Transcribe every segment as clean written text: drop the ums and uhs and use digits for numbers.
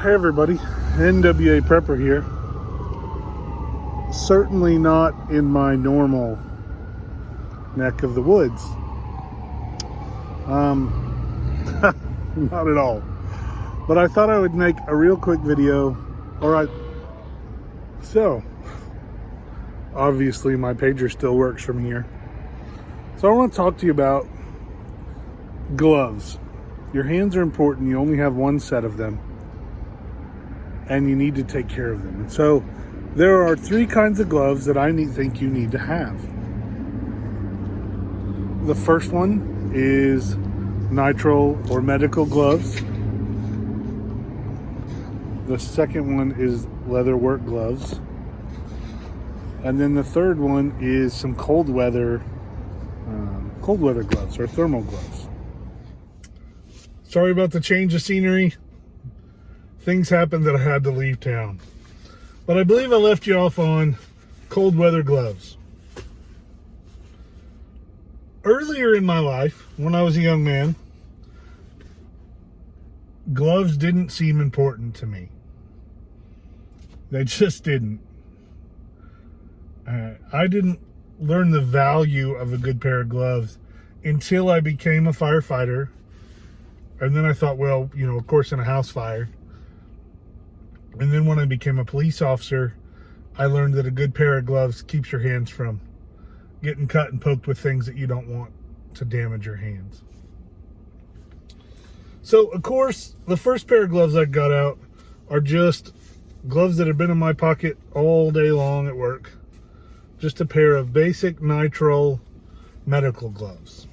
Hey everybody, NWA Prepper here. Certainly not in my normal neck of the woods. Not at all. But I thought I would make a real quick video. Alright, so obviously my pager still works from here. So I want to talk to you about gloves. Your hands are important. You only have one set of them, and you need to take care of them. And so there are three kinds of gloves that I think you need to have. The first one is nitrile or medical gloves. The second one is leather work gloves. And then the third one is some cold weather gloves or thermal gloves. Sorry about the change of scenery. Things happened that I had to leave town. But I believe I left you off on cold weather gloves. Earlier in my life, when I was a young man, gloves didn't seem important to me. They just didn't. I didn't learn the value of a good pair of gloves until I became a firefighter. And then I thought, well, you know, of course in a house fire. And then when I became a police officer, I learned that a good pair of gloves keeps your hands from getting cut and poked with things that you don't want to damage your hands. So, of course, the first pair of gloves I got out are just gloves that have been in my pocket all day long at work. Just a pair of basic nitrile medical gloves.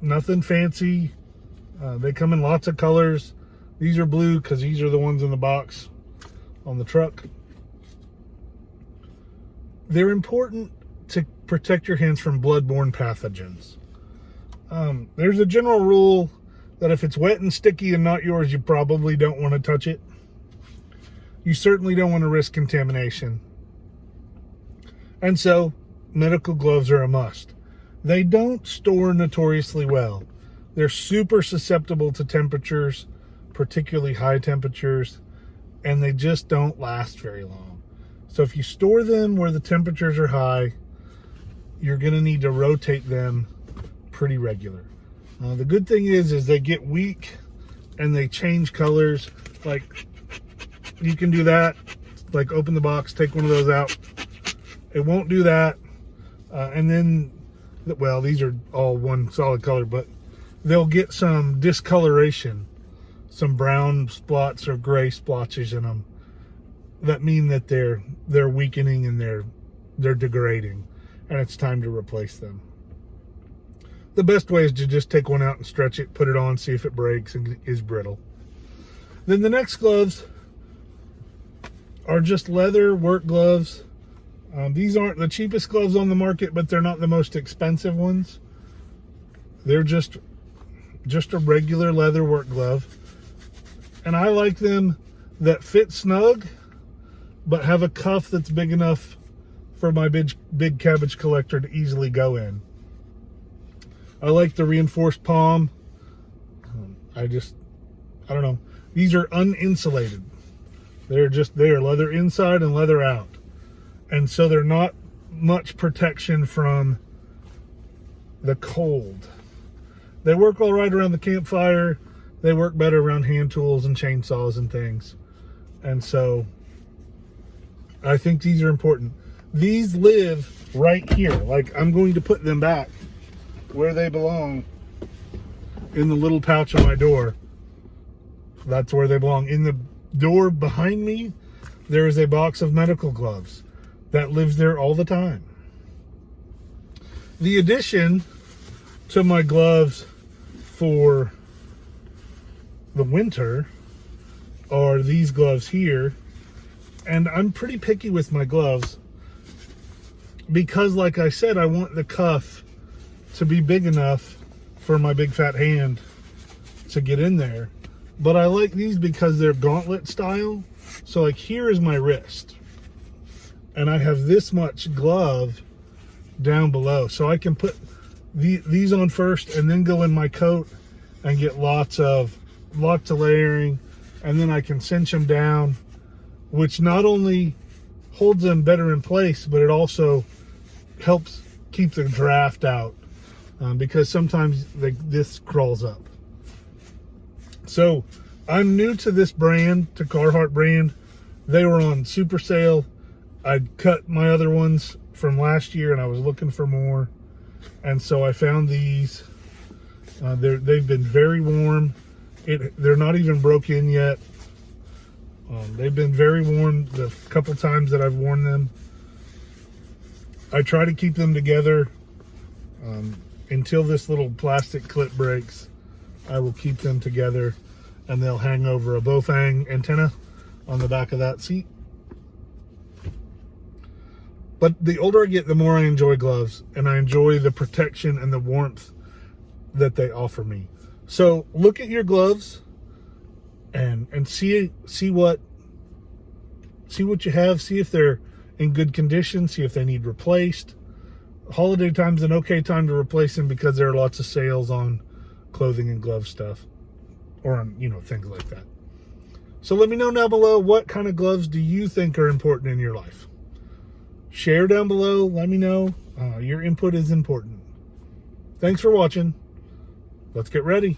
Nothing fancy. They come in lots of colors. These are blue because these are the ones in the box on the truck. They're important to protect your hands from bloodborne pathogens. There's a general rule that if it's wet and sticky and not yours, you probably don't want to touch it. You certainly don't want to risk contamination. And so, medical gloves are a must. They don't store notoriously well. They're super susceptible to temperatures, particularly high temperatures, and they just don't last very long. So if you store them where the temperatures are high, you're going to need to rotate them pretty regular. The good thing is they get weak and they change colors. Like, you can do that, like open the box, take one of those out. It won't do that. And then, well, these are all one solid color, but they'll get some discoloration, some brown spots or gray splotches in them that mean that they're weakening and they're degrading, and it's time to replace them. The best way is to just take one out and stretch it, put it on, see if it breaks and is brittle. Then the next gloves are just leather work gloves. These aren't the cheapest gloves on the market, but they're not the most expensive ones. They're just a regular leather work glove. And I like them that fit snug, but have a cuff that's big enough for my big cabbage collector to easily go in. I like the reinforced palm. I don't know. These are uninsulated. They are leather inside and leather out. And so they're not much protection from the cold. They work all right around the campfire. They work better around hand tools and chainsaws and things. And so I think these are important. These live right here. Like, I'm going to put them back where they belong, in the little pouch on my door. That's where they belong. In the door behind me, there is a box of medical gloves that lives there all the time. The addition to my gloves for the winter are these gloves here. And I'm pretty picky with my gloves because, like I said, I want the cuff to be big enough for my big fat hand to get in there. But I like these because they're gauntlet style. So like, here is my wrist, and I have this much glove down below, so I can put these on first and then go in my coat and get lots of layering, and then I can cinch them down, which not only holds them better in place, but it also helps keep the draft out, because sometimes this crawls up. So I'm new to this brand, to Carhartt brand. They were on super sale. I'd cut my other ones from last year and I was looking for more, and so I found these. They've been very warm. They're not even broke in yet. They've been very warm the couple times that I've worn them. I try to keep them together until this little plastic clip breaks. I will keep them together, and they'll hang over a Bofang antenna on the back of that seat. But the older I get, the more I enjoy gloves, and I enjoy the protection and the warmth that they offer me. So look at your gloves and see what you have. See if they're in good condition. See if they need replaced. Holiday time's an okay time to replace them because there are lots of sales on clothing and glove stuff, or on, you know, things like that. So let me know down below, what kind of gloves do you think are important in your life? Share down below. Let me know. Your input is important. Thanks for watching. Let's get ready.